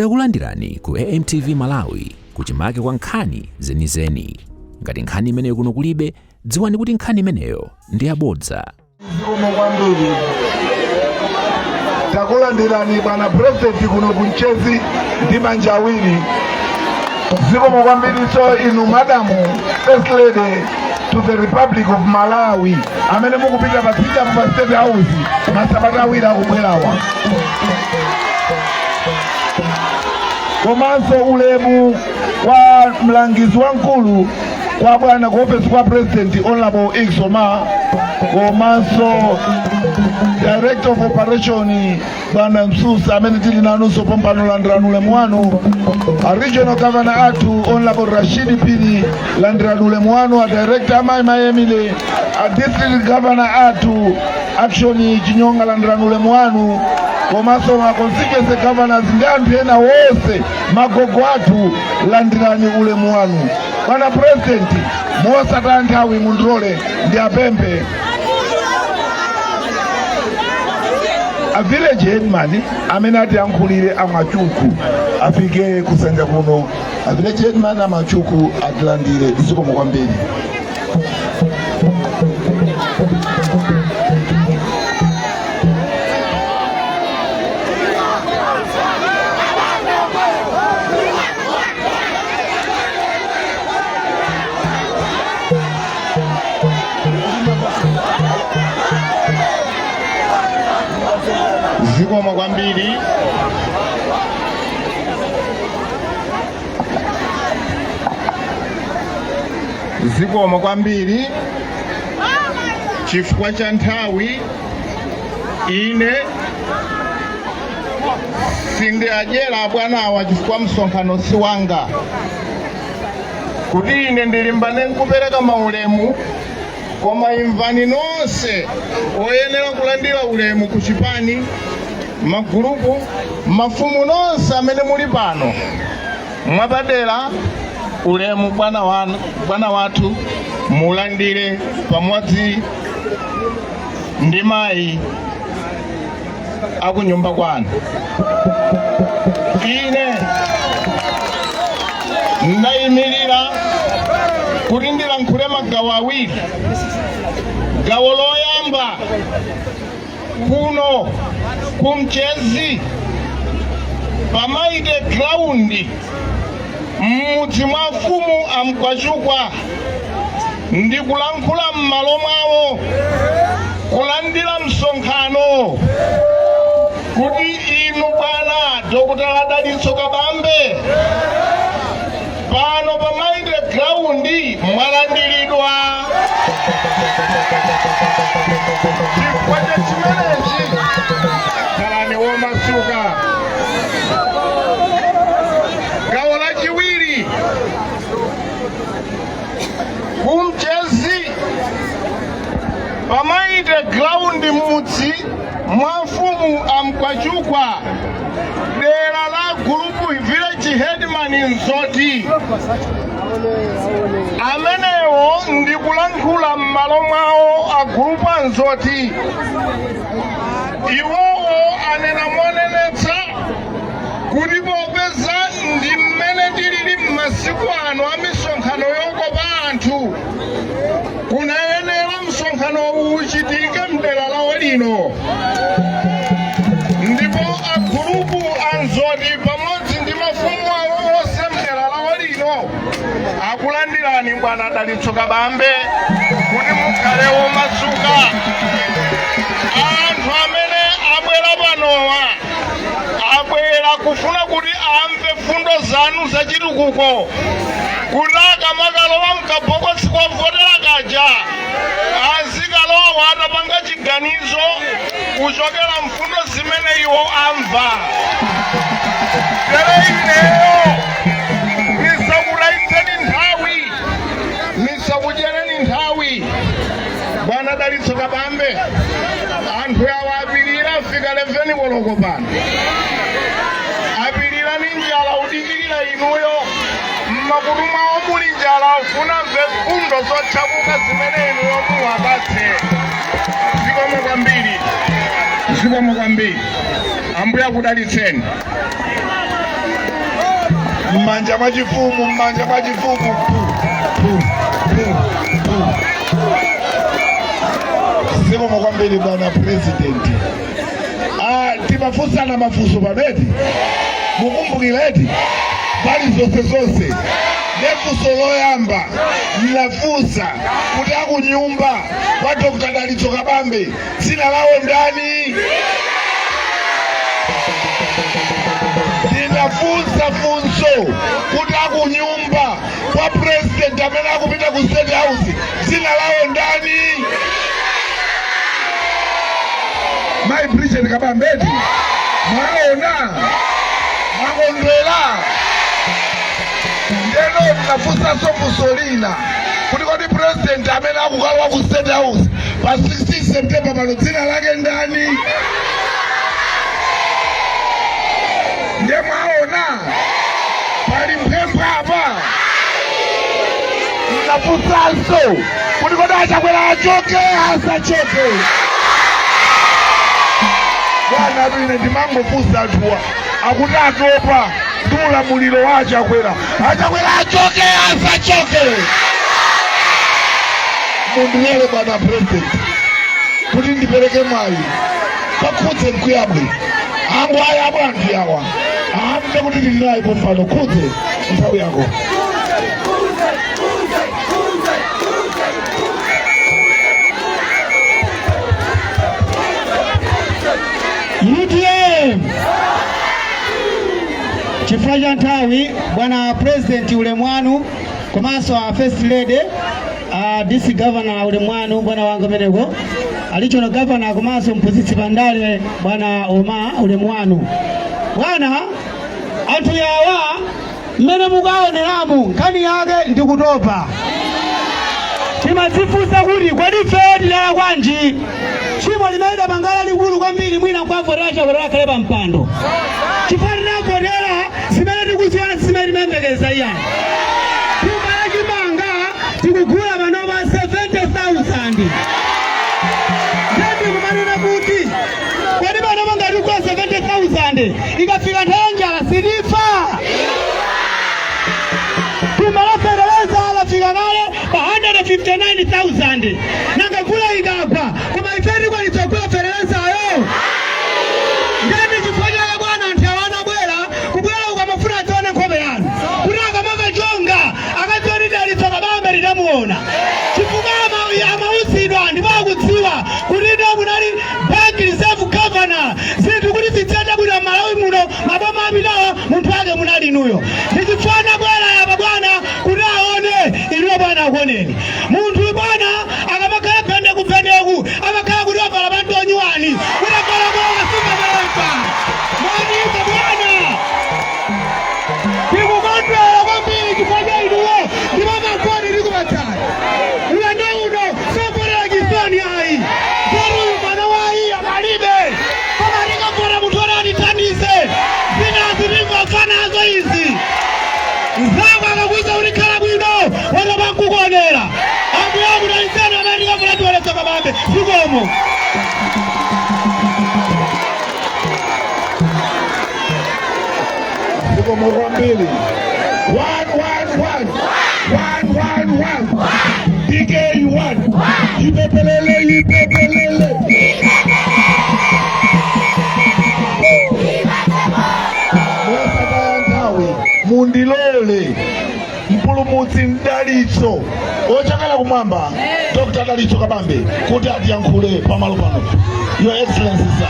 Takulandirani ku AMTV Malawi kuchimake kwa nkhani zenizeni. Ngati nkhani imeneyo kuno kulibe, dziwani kuti nkhani imeneyo ndi yabodza. Takulandirani bwana president kuno kunchezi ndi manja awiri. Zikomo kwambiri so inu madamu first lady to the Republic of Malawi amene mukupita pasija pa State House masabata awiri akubwerawa. Komanso ulemu wa mlangizi wankulu kwa bwana ku office kwa president Honorable Iksoma, komanso director of operation bwana Msusa amene tili nanunso pompano landirani ulemu wanu, regional governor athu Honorable Rashid Pili landirani ulemu wanu, director Amayi Emile, district governor athu Action Chinyonga landirani ulemu wanu, komanso ma constituency governors ndi anthu ena wonse magogo athu landirani ulemu wanu. Bwana president mosataya nthawi mundilole ndi apemphe a village headman amene atiyankhulire amachuku afike kusanja kuno. A village headman amachuku atilandire. Zikomo kwambiri. Zikomo kwambiri. Zikomo kwambiri. Chifukwa cha nthawi ine sindiadyera bwanawa chifukwa msonkhano si wanga, kuti ine ndilimbane nkupereka maulemu, koma imvani nonse oyenera kulandira ulemu ku chipani, magulupu, mafumu nonse amene muli pano mwapadera ulemu bwana wathu mulandire pamodzi ndi mayi akunyumba kwanu. Ine ndayimirira kuti ndilankhule magawo awiri. Gawo loyamba kuno kumchezi pamaite ground m'mudzi mwa mfumu amkwachukwa, ndi kulankhula m'malo mwawo kulandira msonkhano kuti inu bwana Dr. Dalitso Kabambe pano pamaite ground mwalandiridwa. Chifukwa cha chimenechi khalani womasuka. Gawo lachiwiri kumchezi pamaite ground m'mudzi mwa mfumu amkwachukwa, dera la gulupu village headman Nzoti amenewo ndi kulankhula m'malo mwawo a gulupu a Nzoti. Iwowo anena monenetsa kuti popeza ndi mmene tilili m'masiku ano a misonkhano yokopa anthu, kunayenera msonkhano uchitike m'dera lawo lino, ndipo a gulupu a Nzoti pamodzi ndi mafumu awo onse m'dera lawo lino akulandirani bwana Dalitso Kabambe kuti mukhale womasuka. Anthu amene abwera panowa abwera kufuna kuti amve fundo zanu zachitukuko, kuti akamakalowa mkabokotsi kwa votera kaja azikalowa atapanga chiganizo kuchokera mfundo zimene iwo amva. Tere ineyo nisakulaitseni nthawi, nisakudyereni nthawi. Bwana Dalitso Kabambe anthu awa apirira afika 11 koloko pano, apirira ni njala udikirira inuyo mmakutu mwawo muli njala ufuna mve fundo zochakuka zimene inuyo muwapatse. Zikomo kwambiri. Zikomo kwambiri. Ambuye akudalitseni. Mmanja majifumu, mmanja majifumu. Siko mwakwambili bwana president. Timafusa na mafuso baneti. Mukumbukileti. Bali zose. Nefuso loyamba. Mlafusa. Kutaku nyumba. Kwa Dr. Dalitso Kabambe. Sina lao ndani. Ninafunza funso. Kutaku nyumba. Kwa president amena kupita ku State House. Sina lao ndani. My president Kabambeti. Mwaona. Mwangondwela. Ndeno nafusa sofu solina. Kuliko ni president amena kukalwa ku State House. Pa 16 September pano zina lake ndani. Nde mwaona. Pali mpempa hapa. Nafusa so. Kuliko dacha kwela achoke hasa choke. Bwana bine ndimango fusa atuwa. Akutatopa. Tula mulilo wacha kwela. Achakwela achoke asa choke. Munduele bwana president. Kuti ndipeleke mai. Pakuze mkuyabwe. Angu haya bwanti yawa. Ahamze kuti ndilai kwa mfano. Kuze. Mtawi yako. UTM Chifraja Ntawi bwana president ulemwanu komanso a first lady DC governor ulemwanu bwana wangu meneko alichono governor komanso mpuzitsi bandale bwana Oma ulemwanu bwana anthu yawa mmene mukaoneramu nkhani yake ndikutopa timazifusa kuti kwadi fedi lala kwanji chimo limaida mangala likulu kwambiri mwina kwa voracha voraka leba mpando chifani na vorera simene tikuziwana simene membegeza iya timala chimanga tikugula manoma 70,000 jendi kumanina kuti kwadi manoma ngati kwa 70,000 ikafika ntenjala sinifa timala fereleza alafika kale 159,000 nanga kula igapa kuma iferi kwa nitokula fereleza ayo ndani chifanya ya bwana antiawana bwela kubwela ukamafuna tuone kobe yanu kuna mama jonga akationi Dalitso Kabambe lidamuona chifugama ya mausidwa ndiba kutsiwa kulida munali bank reserve governor zintu kuti zitsenda bwina Malawi muno maboma abilawa muntu wake munali nuyo ndichifana bwela ya bwana kuti aone iliyo bwana akoneni muntu bwana akamakala pende kupendeku amakala kuti wavala bantu onyuwani kulakala kwa simba bwela mwani iza bwana tikukondwela kwambiri chifanya inuwo ndibaba kwani likubatali uwende uno soporela jisoni hai zoru mwana wai amalibe kama likapora mutona nitanize zina zilivu afanazo hizi Nzangu akakuza ulikala bwino wala banku kuonera Ambu yangu na insana amanika fulati wale Dalitso Kabambe Sugomo Sugomo kwa mbili 1-1-1 1-1-1 DK1 Ipepelele Mundilole mpulumutsi Dalitso ochakala kumwamba Dr. Dalitso Kabambe kuti atiyankhule pamalo pano. Your Excellency sir.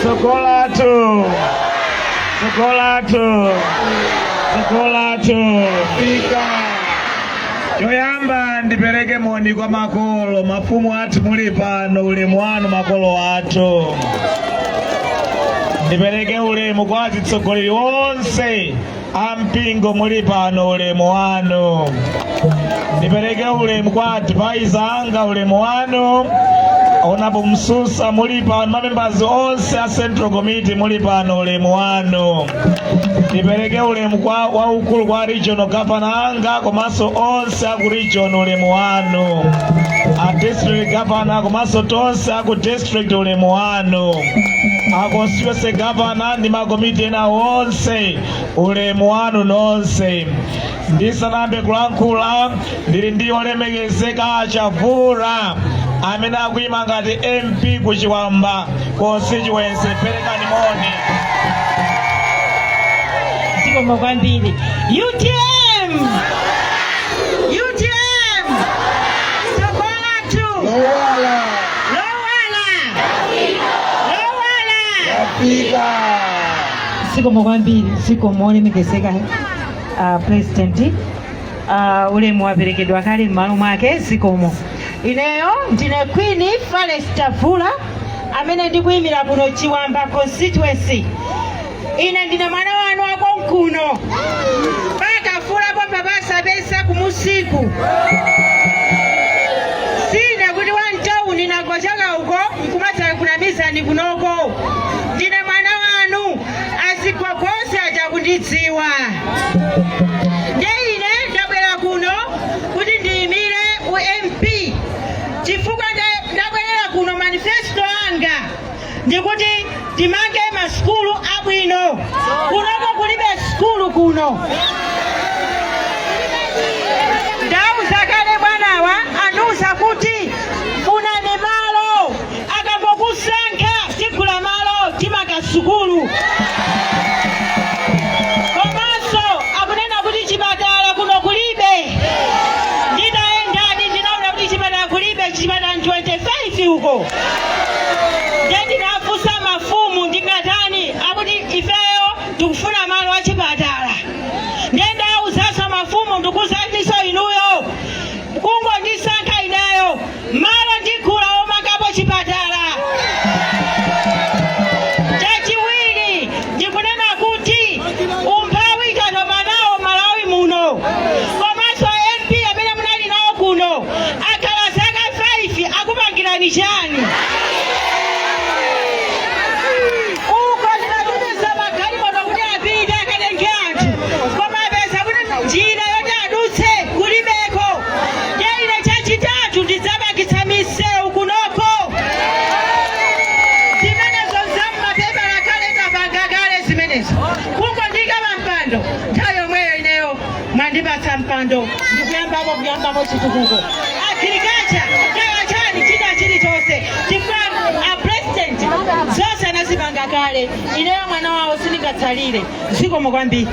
Sokolato. wathu choyamba ndipereke moni kwa makolo mafumu athu muli pano ulemu wanu makolo athu ndipereke ulemu kwa atsogoleri onse ampingo muli pano ulemu wanu ndipereke ulemu kwa advisor anga ulemu wanu onapo msusa muli pano mamembers onse a Central Committee muli pano ulemu wanu ndipereke ulemu kwa waukulu kwa regional governor anga komanso onse aku region ulemu wanu a district governor komanso tonse aku district ulemu wanu a constituency governor ndi makomiti ena onse ulemu wanu nonse ndisanambe kulankhula ndili ndi olemekezeka Chavura amene akuyima ngati MP ku Chiwamba constituency perekani moni zikomo kwambiri UTM Sokolatu Lowala zikomo kwambiri zikomo olemekezeka President ulemu waperekedwa kale m'malo mwake zikomo ineyo ndine Queen Falesta Vula amene ndikuyimira kuno Chiwamba constituency ine ndine mwana wanu wako mkuno pakafulapo pabasa besa kumusiku sine kuti wantawuni nagochaka uko nkumata kunamizani kunoko ndine mwana wanu azigogose achakundidziwa ndeine ndabwera kuno kuti ndiyimire MP chifukwa ndabwerera kuno manifesto anga ndikuti timange maskulu abwino kunoko kulibe skulu kuno ndauza kale bwanawa anduza kuti funani malo akambokusankha tigula malo timaka sukulu komanso akunena kuti chipatala kuno kulibe ndinaendadi ndinaona kuti chipatala kulibe chipatala 25 uko ndinafusa mafumu ndingatani akuti ifeyo tikufuna malo a chipatala ndendauzaso mafumu ndikuzaniso inuyo kungondisankha ineyo malo ndigula omakapo chipatala chachiwiri ndikunena kuti umphawi ikatopa nawo Malawi muno komanso MP amene munali nawo kuno akhala zaka 5 akupangirani chani mpando ndikuyambapo chitukuko agriculture kawachani china chili chonse chifukwa President zonse anazipanga kale ineyo mwana wawo sindingatsalire zikomo kwambiri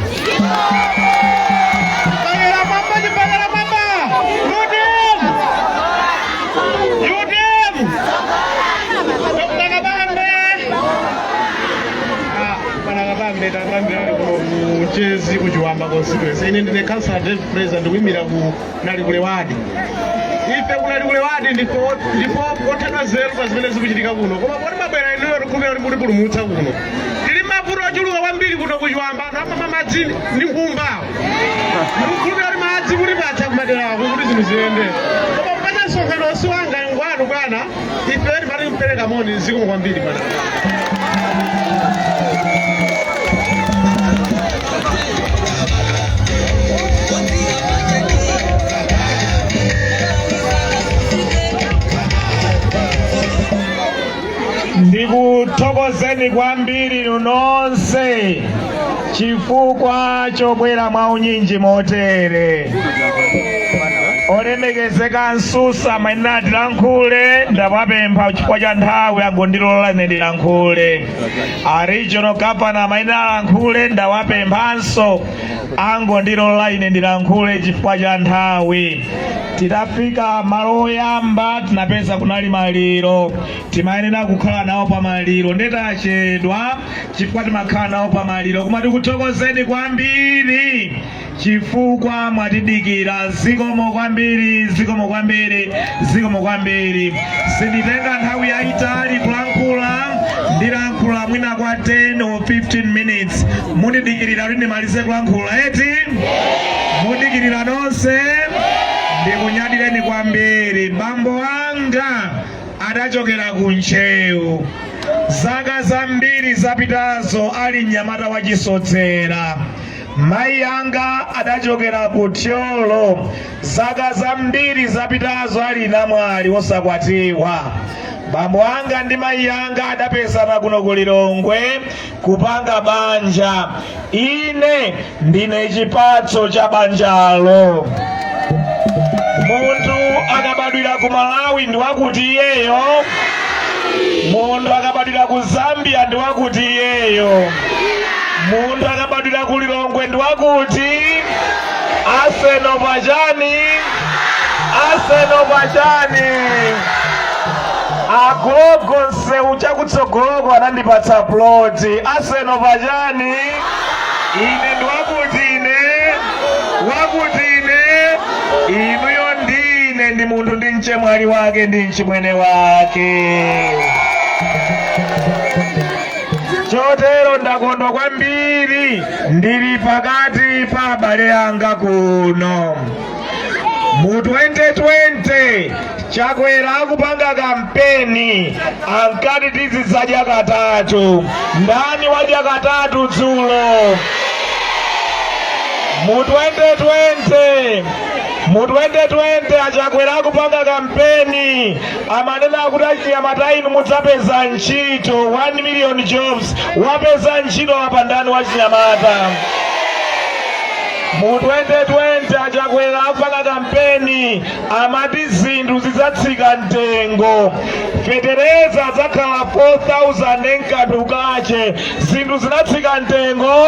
Chezi kuchiwamba constituency ine ndine councilor David Fraser ndikuyimira ku Nalikule wadi ife ku Nalikule wadi ndipo kotedwa zero pa zimene zikuchitika kuno koma poti mabwera inuyo tikhulupirira kuti mutipulumutsa kuno tili mavuto ochuluka kwambiri kuno kuchiwamba amama madzi ndi nkhumba tikhulupirira kuti madzi kuti patsa kumaderako kuti zinthu ziyende koma kupata msonkhano wosiwanga ngwanu bwana ife tipati kupereka moni zikomo kwambiri bwana ndikuthokozeni kwambiri nonse chifukwa chobwera mwaunyinji motere olemekezeka Nsusa mayenera ndilankhule ndapapempha chifukwa cha nthawi angondilola ine ndilankhule a regional governor mayenera alankhule ndawapemphanso angondilola ine ndilankhule chifukwa cha nthawi tidafika malo oyamba tinapeza kunali maliro timayenera kukhala nawo pa maliro ndetachedwa chifukwa timakhala nawo pa maliro koma tikuthokozeni kwambiri chifukwa mwatidikira. Zikomo kwambiri, zikomo kwambiri, zikomo kwambiri. Sinditenga nthawi yayitali kulankhula, ndilankhula mwina kwa 10 or 15 minutes. Mundidikirira kuti ndimalize kulankhula eti? Mundidikirira nonse? Ndikunyadireni kwambiri. Bambo anga adachokera ku Nchewu. Zaka zambiri zapitazo ali mnyamata wa Chisodzera. Mai anga adachokera ku Tyolo. Zaka zambiri zapitazo ali namwali wosakwatiwa. Bambo anga ndi mai anga adapezana kuno ku Lilongwe kupanga banja. Ine ndine chipatso cha banjalo. Muntu akabadwira ku Malawi ndi wakuti iyeyo. Muntu akabadwira ku Zambia ndi wakuti iyeyo. Muntu akabadwira ku Lilongwe ndi wakuti aseno pachani, aseno pachani. Agogo nseu chakutsogoloko anandipatsa ploti. Aseno pachani. Ine ndi wakuti ine, wakuti ine. Inuyo ndine ndi munthu ndi mchemwali wake ndi mchimwene wake. Chotero ndakondwa kwambiri ndili pakati pa abale anga kuno. Mu 2020 Chakwera akupanga kampeni ankati tizidya katatu. Ndani wadya katatu dzulo? Mu 2020 Chakwera akupanga kampeni amanena kuti achinyamata inu mudzapeza ntchito 1 million jobs. Wapeza ntchito apa ndani wachinyamata? Mu 2020 Chakwera akupanga kampeni amati zinthu zidzatsika mtengo. Fetereza zakhala 4,000 nkanthu kache. Zinthu zinatsika mtengo.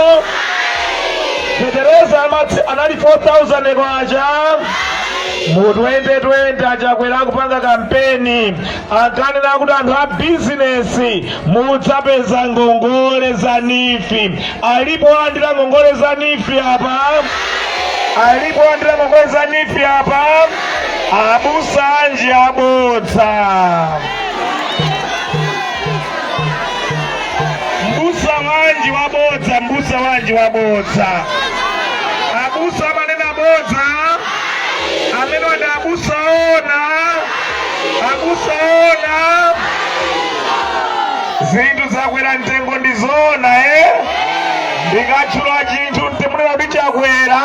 Fetereza anali 4,000 kwacha. Mu 2020 Chakwera akupanga kampeni akanena kuti anthu a bizinesi mudzapeza ngongole za nifi. Alipo andira ngongole za nifi apa? Alipo andira ngongole za nifi apa? Abusa anji abodza. Mbusa wanji wabodza, mbusa wanji wabodza. Abusa manena bodza. Ameno ndi abusa ona. Abusa ona. Zinthu zakwera mtengo ndizona ndikatchula chinthu mtemune kuti chakwera.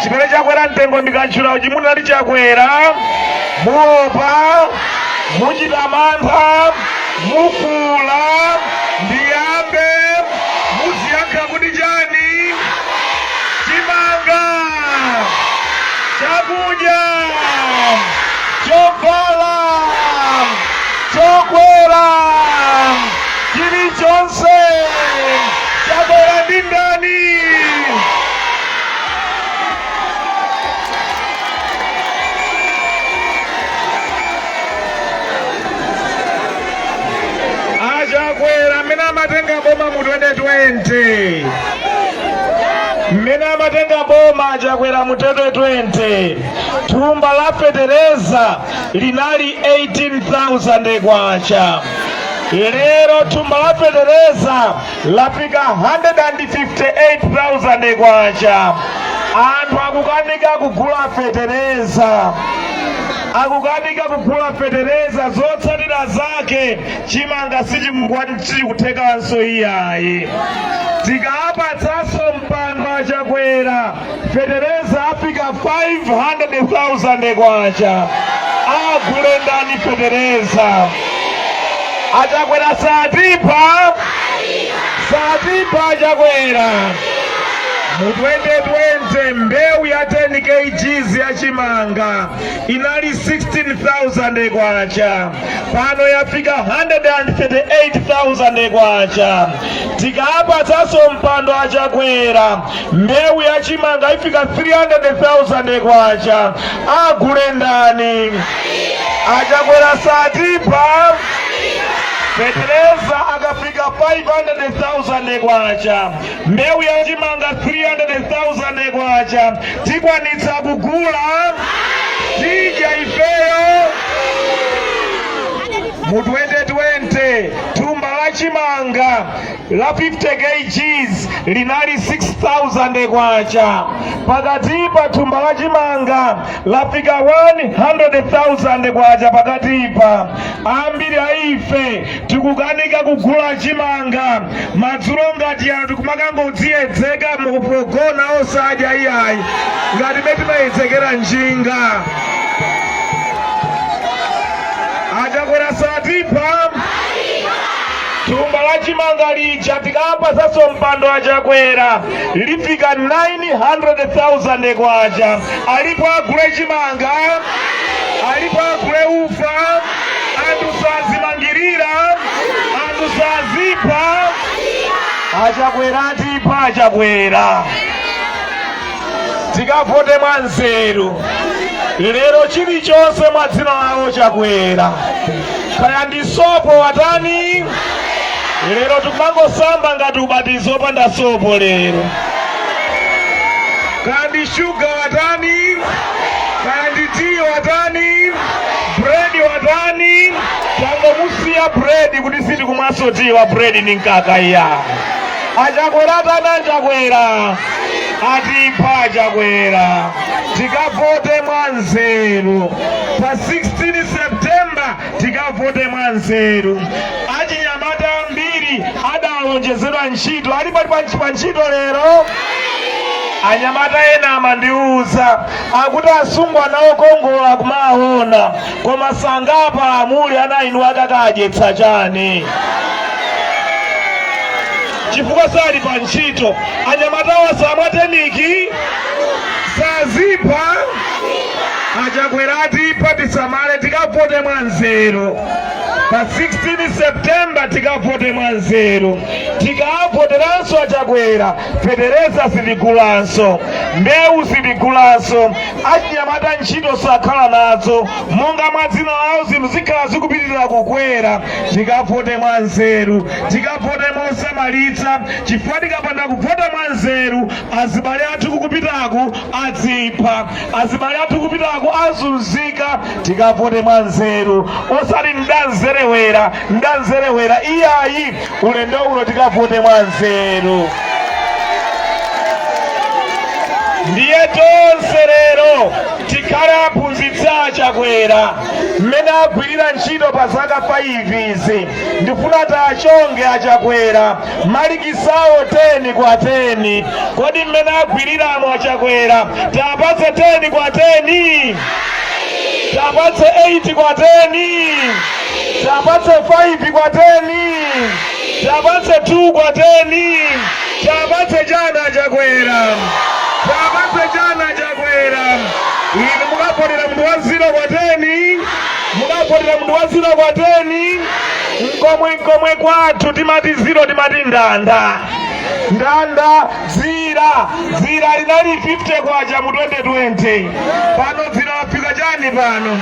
Chimene chakwera mtengo ndikatchula chimune kuti chakwera. Muopa, muchita mantha, mukula, ndiyambe, muziyankha kuti chani? Chimanga, chakudya, chovala, chokwera, chilichonse chakwera ndi ndani? Achakwera amene amatenga boma mu 2020. Mmene amatenga boma Chakwera mu 2020. Thumba la Fetereza linali 18,000 kwacha. Lero thumba la Fetereza lafika 158,000 kwacha. Anthu akukanika kugula Fetereza. Akukanika kugula Fetereza. Zotsatira zake chimanga sichikuthekanso iyayi. Tikapatsanso mpando wa Chakwera Fetereza afika 500,000 kwacha. Agule ndani Fetereza? Achakwera satipa Chakwera. Mu 2020 mbewu ya 10 kg ya chimanga inali 16,000 kwacha. Pano yafika 138,000 kwacha. Tikapatsanso mpando wa Chakwera mbewu ya chimanga ifika 300,000 kwacha. Agule ndani? Achakwera satipa fetereza akafika 500,000 kwacha, mbewu ya chimanga 300,000 kwacha, tikwanitsa kugula tidya ifeyo. Mu 2020 tumba la chimanga la 50 kgs linali 6,000 kwacha, pakatipa tumba la chimanga lafika 100,000 kwacha pakatipa. Ambiri aife tikukanika kugula chimanga madzulo ngati ano tikumakangodziyedzeka mukugona osadya iyayi ngati betimayedzekera njinga. Achakwera satipa tumba la chimanga lija tikapa saso mpando achakwera lifika 900,000 kwacha. Alipo agule chimanga, alipo agule ufa, antu sazimangirira, antu sazipa. Achakwera atipa achakwera tikavote mwanzeru. Lero chilichonse mwadzina lawo chakwera, kaya ndi sopo watani. Lero tikumangosamba ngati ubatizo opanda sopo lero. Kaya ndi shuga watani, kaya ndi tiyo watani, bredi watani. Tangomusiya bredi kuti sitikumwaso tiwa bredi ni nkaka iya. Achakwera atani achakwera atipa achakwera tikavote mwanzeru pa 16 Septemba tikavote mwanzeru. Achinyamata ambiri adalonjezedwa ntchito, alipo pa ntchito lero. Anyamata ena amandiuza akuti asungwana okongola kumaona koma sangapa amuli anainu akakadyetsa chani chifukwa sali pa ntchito. Anyamata wasamwateniki sazipa achakwera atipa tisamale tikavote mwanzeru pa 16 Septemba tikavote mwanzeru. Tikavoteranso achakwera fetereza siligulanso, mbewu siligulanso. Achinyamata ntchito sakhala nazo monga mwadzina lawo zinthu zikhala zikupitirira kukwera. Tikavote mwanzeru, tikavote mosamalitsa, chifukwa tikapanda kuvota mwanzeru azibale athu kukupitaku adzipha, azibale athu kupitaku azunzika. Tikavote mwanzeru osati ndanzerewera iyayi ulendo uno tikavote mwanzeru. Ndiye tonse lero tikhale aphunzitsa achakwera mmene agwirira ntchito pa zaka 5 izi. Ndifuna tachonge achakwera malikisawo 10 kwa 10. Kodi mmene agwiriramo achakwera tapatse 10 kwa 10, tapatse 8 kwa 10, tapatse 5 kwa 10, tapatse 2 kwa 10, tapatse jana achakwera, tapatse jana achakwera. Inu mukapotera mndu wa 0 kwa 10, mukapotera mndu wa 0 kwa 10. Nkomwe kwathu timati 0 timati ndanda zira linali 50 kwacha mu 2020. Pano zira wafika chani pano?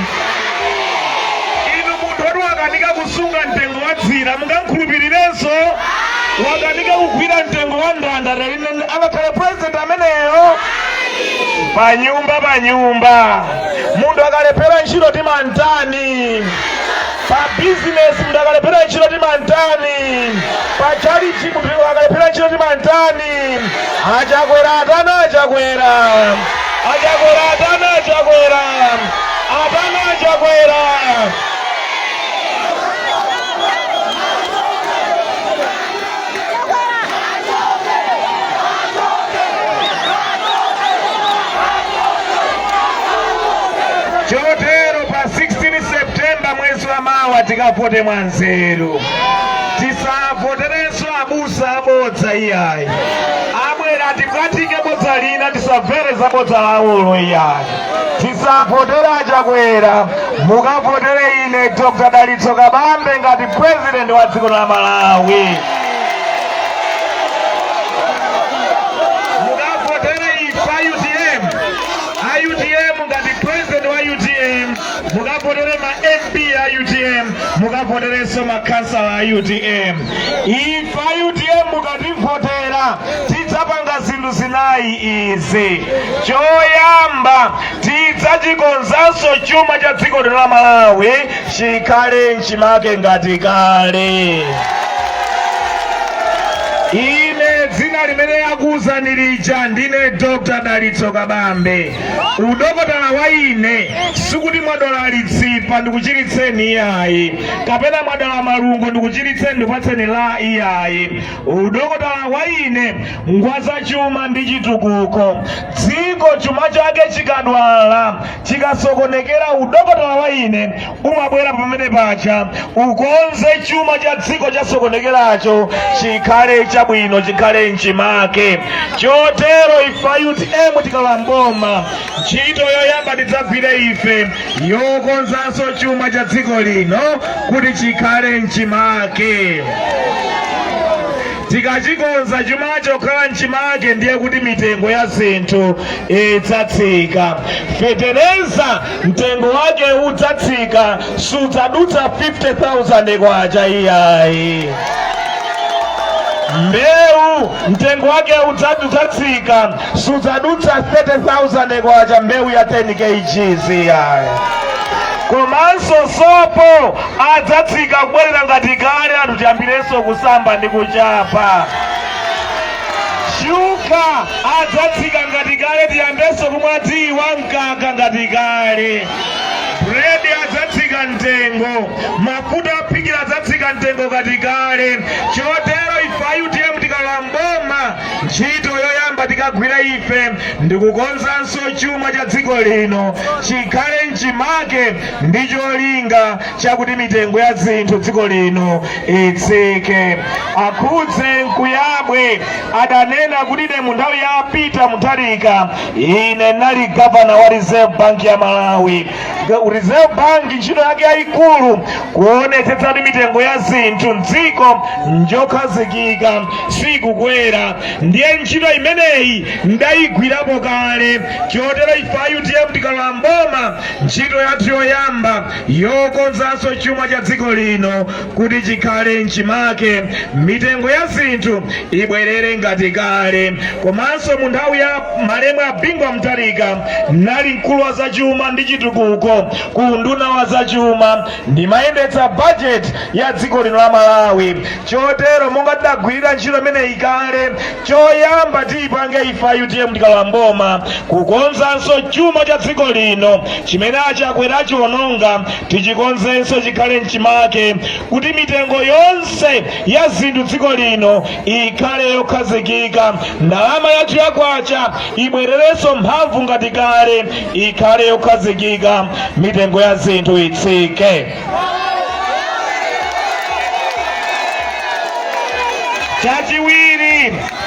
Inu munthu watu wakanika kusunga mtengo wa zira mungankhulupirirenso wakanika kugwira mtengo wa ndanda angakhale president ameneyo. Panyumba munthu akalephera ntchito timantani, pa business munthu akalephera ntchito timantani, pa charity munthu akalephera ntchito timantani. Achakwera atana achakwera, achakwera atana achakwera, atana achakwera. Chotero pa 16 Septemba mwezi wa mawa tikavote mwanzeru. Tisavoterenso abusa abodza iyayi. Abwera tikatike bodza lina tisamvereza bodza laulo iyayi. Tisavotere achakwera mukavotere ine Dr. Dalitso Kabambe ngati president wa dziko la Malawi. Mukavotere ifa UTM ngati president wa UTM. Mukavotere ma MP ya UTM, mukavoterenso makhansala a UTM. Ife a UTM mukativotera tidzapanga zinthu zinayi izi. Choyamba, tidzachikonzanso chuma cha dziko lino la Malawi chikhale nchimake ngati kale. Ine dzina limene yakuwuzani lija ndine Dr. Dalitso Kabambe. Udokotala wa ine sikuti mwadwala litsipa ndikuchiritseni iyayi, kapena mwadwala malungo ndikuchiritseni ndipatseni la iyayi. Udokotala wa ine ngwaza chuma ndi chitukuko. Dziko chuma chake chikadwala chikasokonekera, udokotala wa ine umabwera pamene pacha ukonze chuma cha dziko chasokonekeracho chikhale chabwino, chikhale nchimake. Chotero ife a UTM tikalowa mboma, ntchito yoyamba tidzagwire ife yokonzanso chuma cha dziko lino kuti chikhale nchimake. Tikachikonza chumacho khala nchimake ndiye kuti mitengo ya zinthu idzatsika. Fetereza mtengo wake udzatsika, sudzadutsa 50,000 kwacha iyayi. Mbewu mtengo wake udzatsika, sudzadutsa 30,000 kwacha mbewu ya 10 kg iyayi. Komanso sopo adzatsika kubwerera ngati kale, anthu tiyambirenso kusamba ndi kuchapa. Shuga adzatsika ngati kale, tiyambenso kumwa tii wa mkaka ngati kale. Bread adzatsika mtengo, mafuta ophikira adzatsika mtengo ngati kale. Chotero ife a UTM tikalowa mboma, ntchito yoyamba tikagwira ife ndikukonzanso chuma cha dziko lino chikhale nchimake, ndi cholinga chakuti mitengo ya zinthu dziko lino itsike. Akhudze Nkuyabwe adanena kuti ine mu nthawi ya Peter Mutharika ine nali governor wa Reserve Bank ya Malawi. Reserve Bank ntchito yake yayikulu kuonetsetsa kuti mitengo ya zinthu mdziko njokhazikika sikukwera. Ndiye ntchito imeneyi ndayigwirapo kale. Chotero ife a UTM tikalowa mboma, ntchito yathu yoyamba yokonzanso chuma cha dziko lino kuti chikhale nchimake, mitengo ya zinthu ibwerere ngati kale. Komanso mu nthawi ya Malemu a Bingwa Mutharika nali mkulu wa zachuma ndi chitukuko ku nduna wa zachuma, ndimayendetsa budget ya dziko lino la Malawi. Chotero monga tidagwirira ntchito imeneyi kale, choyamba tiyipange ife a UTM tikalowa mboma kukonzanso chuma cha dziko lino chimene achakwera chiononga, tichikonzenso chikhale nchimake kuti mitengo yonse ya zinthu dziko lino ikhale yokhazikika. Ndalama yathu yakwacha ibwererenso mphamvu ngati kale, ikhale yokhazikika, mitengo ya zinthu itsike.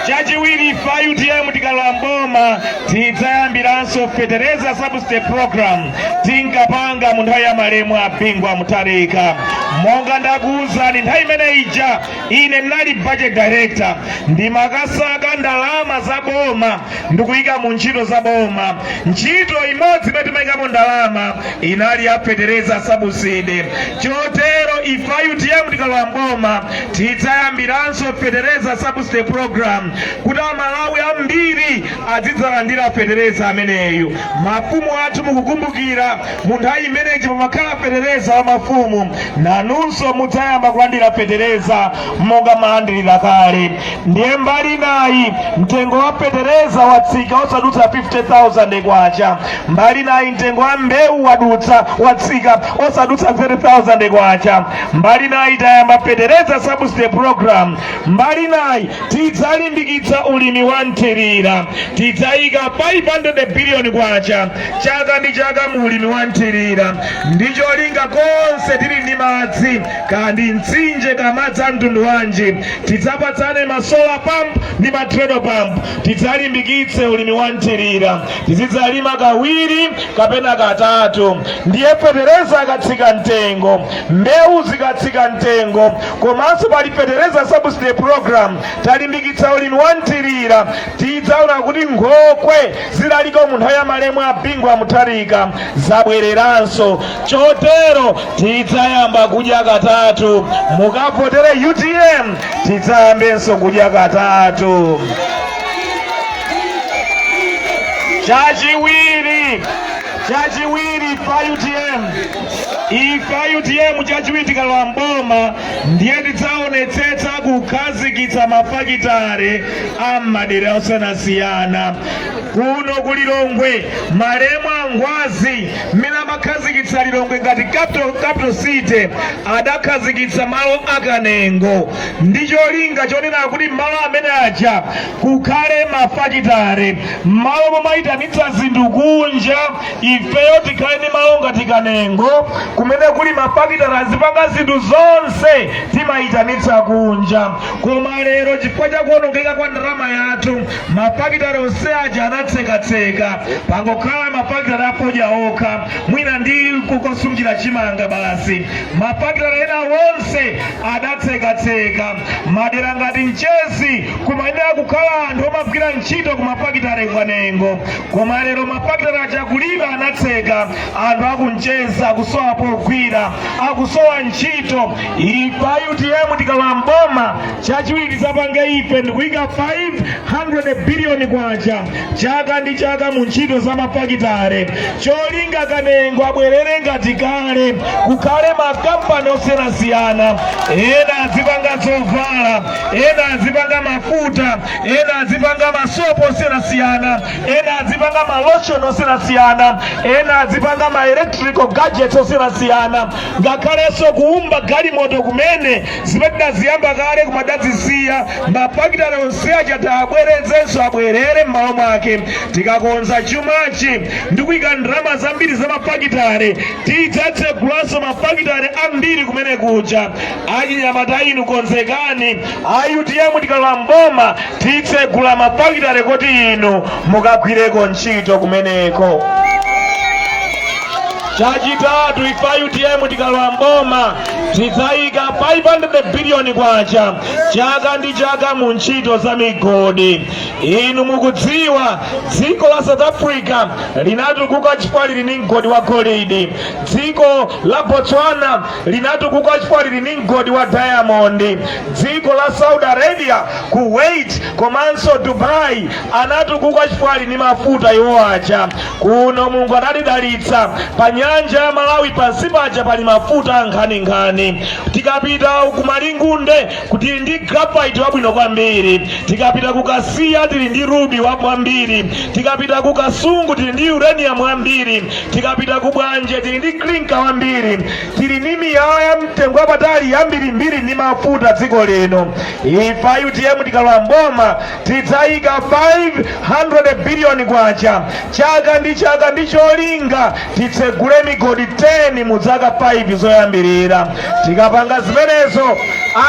Chachiwiri ife a UTM tikalowa mboma tidzayambiranso Fetereza Subsidy Program tinkapanga mu nthawi ya Malemu a Bingwa Mutharika. Monga ndakuwuzani nthawi imene ija ine nali budget director, ndimakasaka ndalama za boma ndikuyika mu ntchito za boma. Ntchito imodzi imene timayikamo ndalama inali ya Fetereza Subsidy. Chotero ife a UTM tikalowa mboma tidzayambiranso Fetereza Subsidy Program kuti Amalawi ambiri azidzalandira Fetereza ameneyu. Mafumu athu mukukumbukira mu nthawi imeneyi pamakhala Fetereza wa mafumu, nanunso mudzayamba kulandira Fetereza monga malandirira kale. Ndiye mbali nayi mtengo wa Fetereza watsika osadutsa 50,000 kwacha. Mbali nayi mtengo wa mbewu watsika osadutsa 30,000 kwacha. Mbali nayi tayamba Fetereza Subsidy Program. Mbali nayi tidzalimbikitsa ulimi wa nthirira, tidzayika 500 billion kwacha chaka ndi chaka mu ulimi wa nthirira. Ndicho linga konse tili ndi madzi kandi mtsinje kamadzi a mtundu wanji, tidzapatsane ma solar pump ndi ma treadle pump, tidzalimbikitse ulimi wa nthirira, tizidzalima kawiri kapena katatu. Ndiye Fetereza akatsika mtengo, mbewu muzikatsika mtengo komanso pali fertilizer subsidy program talimbikitsa ulimi wa nthirira tidzaona kuti nkhokwe zilaliko mu nthawi ya malemu a bingu amutharika zabwereranso chotero tidzayamba kudya katatu mukavotere UTM tidzayambenso kudya katatu. chachiwiri pa UTM ifa UTM chachiwiri tikalowa mboma ndiye tidzaonetsetsa kukhazikitsa mafakitare a madera osiyanasiyana kuno ku Lilongwe malemu angwazi mmene amakhazikitsa Lilongwe ngati capital city adakhazikitsa malo akanengo ndi cholinga chonena kuti malo amene aja kukhale mafakitare malo momayitanitsa zinthu kunja ifeyo tikhale ndi malo ngati kanengo kumene kuli mafakitare azipanga zinthu zonse timayitanitsa kunja koma lero chifukwa chakuonongeka kwa ndalama yathu mafakitare onse aja anatsekatseka pangokhala mafakitare afoja okha mwina ndi kukosungira chimanga basi mafakitare ena wonse adatsekatseka madera ngati Mchezi kumayenera kukhala anthu omagwira ntchito ku mafakitare kanengo koma lero mafakitare achakulibe anatseka anthu aku Mchezi akusowa pogwira akusowa ntchito ifa UTM tikalowa mboma chachiwiri tidzapange ife ndikuyika 500 billion kwacha chaka ndi chaka mu ntchito za mafakitare cholinga kanengo abwerere ngati kale kukhale makampani osiyanasiyana ena azipanga zovala ena azipanga mafuta ena azipanga masopo osiyanasiyana ena azipanga malotion osiyanasiyana ena azipanga ma electrical gadgets osiyanasiyana ngakhalenso kuumba galimoto kumene zimene ziyamba kale kumadazisiya mafakitare onse aja tabwerezenso abwerere m'malo mwake tikakonza chumachi ndi kuyika ndalama zambiri za mafakitare tidzatsegulaso mafakitare ambiri kumene kuja achinyamata inu konzekani a UTM tikalowa mboma titsegula mafakitare kuti inu mukagwireko ntchito kumeneko. Chachitatu ifa UTM tikalowa mboma tidzayika 500 billion kwacha chaka ndi chaka mu ntchito za migodi. Inu mukudziwa dziko la South Africa linatukuka chifukwa lili ndi mgodi wa golide, dziko la Botswana linatukuka chifukwa lili ndi mgodi wa diamond, dziko la Saudi Arabia, Kuwait komanso Dubai anatukuka chifukwa lili ndi mafuta yowacha. Kuno Mulungu anatidalitsa pa nyanja ya Malawi pansi paja pali mafuta nkhani. Tikapita ku Malingunde kuti ndi graphite wabwino kwambiri, tikapita ku Kasiya tili ndi ruby wabwambiri, tikapita ku Kasungu tili ndi uranium wambiri, tikapita ku Bwanje tili ndi clinker wambiri, tili ndi miyala ya mtengo wapatali yambirimbiri ndi mafuta dziko lino. Ifa UTM tikalowa mboma tidzayika 500 billion kwacha chaka ndi chaka ndi cholinga titsegule migodi 10 mu zaka 5 zoyambirira. Tikapanga zimenezo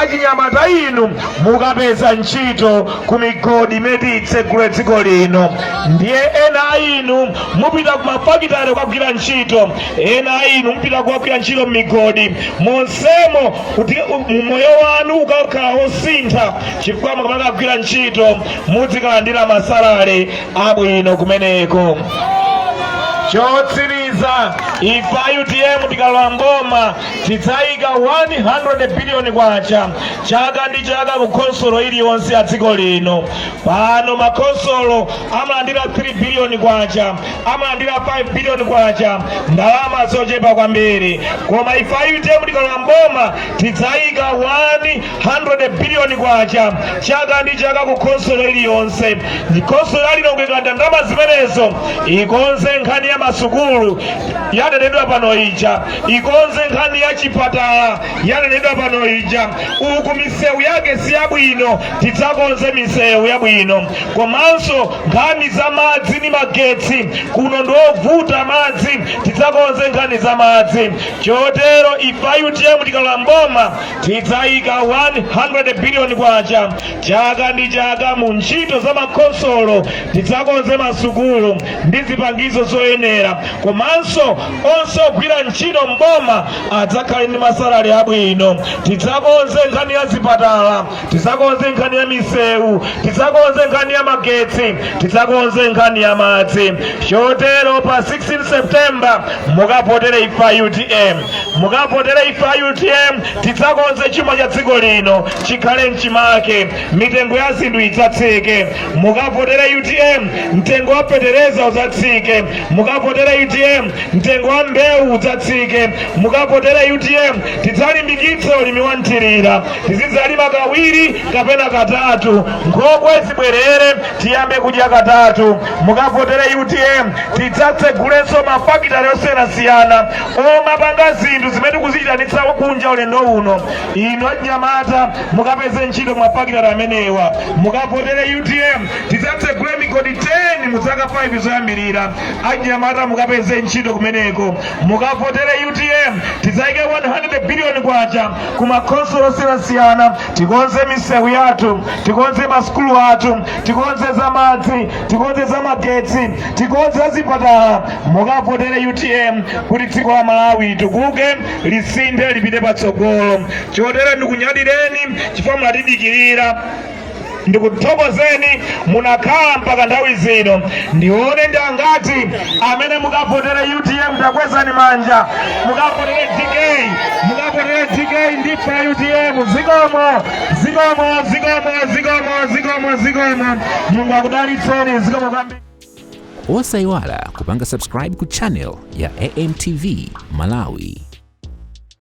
achinyamata inu mukapeza ntchito ku migodi imene itsegule dziko lino. Ndiye ena inu mupita ku mafakitare kukagwira ntchito, ena inu mupita kukagwira ntchito migodi, monsemo kuti moyo wanu ukakhala wosintha chifukwa mukamaka kugwira ntchito muzikalandira masalale abwino kumeneko. Chotsiriza ifa UTM tikalowa mboma tidzayika 100 billion kwacha chaka ndi chaka ku konsolo iliyonse ya dziko lino. Pano makonsolo amalandira 3 billion kwacha, amalandira 5 billion kwacha, ndalama zochepa kwambiri. Koma ifa UTM tikalowa mboma tidzayika 100 billion kwacha chaka ndi chaka ku konsolo iliyonse. Ndi konsolo Lilongwe ndalama zimenezo ikonze nkhani ya masukulu yanenedwa pano ija, ikonze nkhani ya chipatala yanenedwa pano ija, uku misewu yake si yabwino tidzakonze misewu yabwino, komanso nkhani za madzi ni magetsi kuno ndovuta madzi tidzakonze nkhani za madzi. Chotero ifa UTM tikalowa mboma tidzayika 100 billion kwacha chaka ndi chaka mu ntchito za makonsolo, tidzakonze masukulu ndi zipangizo zoyenera, komanso komanso onse ogwira ntchito mboma adzakhale ndi masalari abwino. Tidzakonze nkhani ya zipatala, tidzakonze nkhani ya misewu, tidzakonze nkhani ya magetsi, tidzakonze nkhani ya madzi. Chotero pa 16 September mukapotere ifa UTM, mukapotere ifa UTM. Tidzakonze chuma cha dziko lino chikhale mchimake, mitengo ya zinthu idzatsike. Mukapotere UTM, mtengo wa petereza udzatsike. Mukapotere UTM, mtengo wa mbewu udzatsike. Mukapotere UTM, tidzalimbikitsa ulimi wa nthirira, tizidzalima kawiri kapena katatu, nkhokwe zibwerere tiyambe kudya katatu. Mukapotere UTM, tidzatsegulenso mafakitale osiyanasiyana omapanga zinthu zimene tikuzichitanitsa kunja ulendo uno. Ino anyamata mukapeze ntchito mafakitale amenewa. Mukapotere UTM, tidzatsegule migodi 10 muzaka 5 zoyambirira. Anyamata mukapeze ntchito kumeneko. Mukapotere UTM, tidzayike 100 billion kwacha kumakonsolo osiyanasiyana. Tikonze misewu yathu, tikonze masukulu athu, tikonze za madzi, tikonze za magetsi, tikonze za zipatala. Mukapotere UTM kuti dziko la Malawi tukuke lisinthe lipite patsogolo. Chotero ndikunyadileni chifukwa munatidikirira, ndikuthokozeni munakhala mpaka nthawi zino. Ndione ndi angati amene mukapotere UTM, takwezani manja. Mukapotere DK, mukapotere DK ndi fa UTM. Zikomo, zikomo, zikomo, zikomo, zikomo, zikomo. Mulungu akudalitseni. Zikomo kwambiri. Osayiwala kupanga subscribe ku channel ya AMTV Malawi.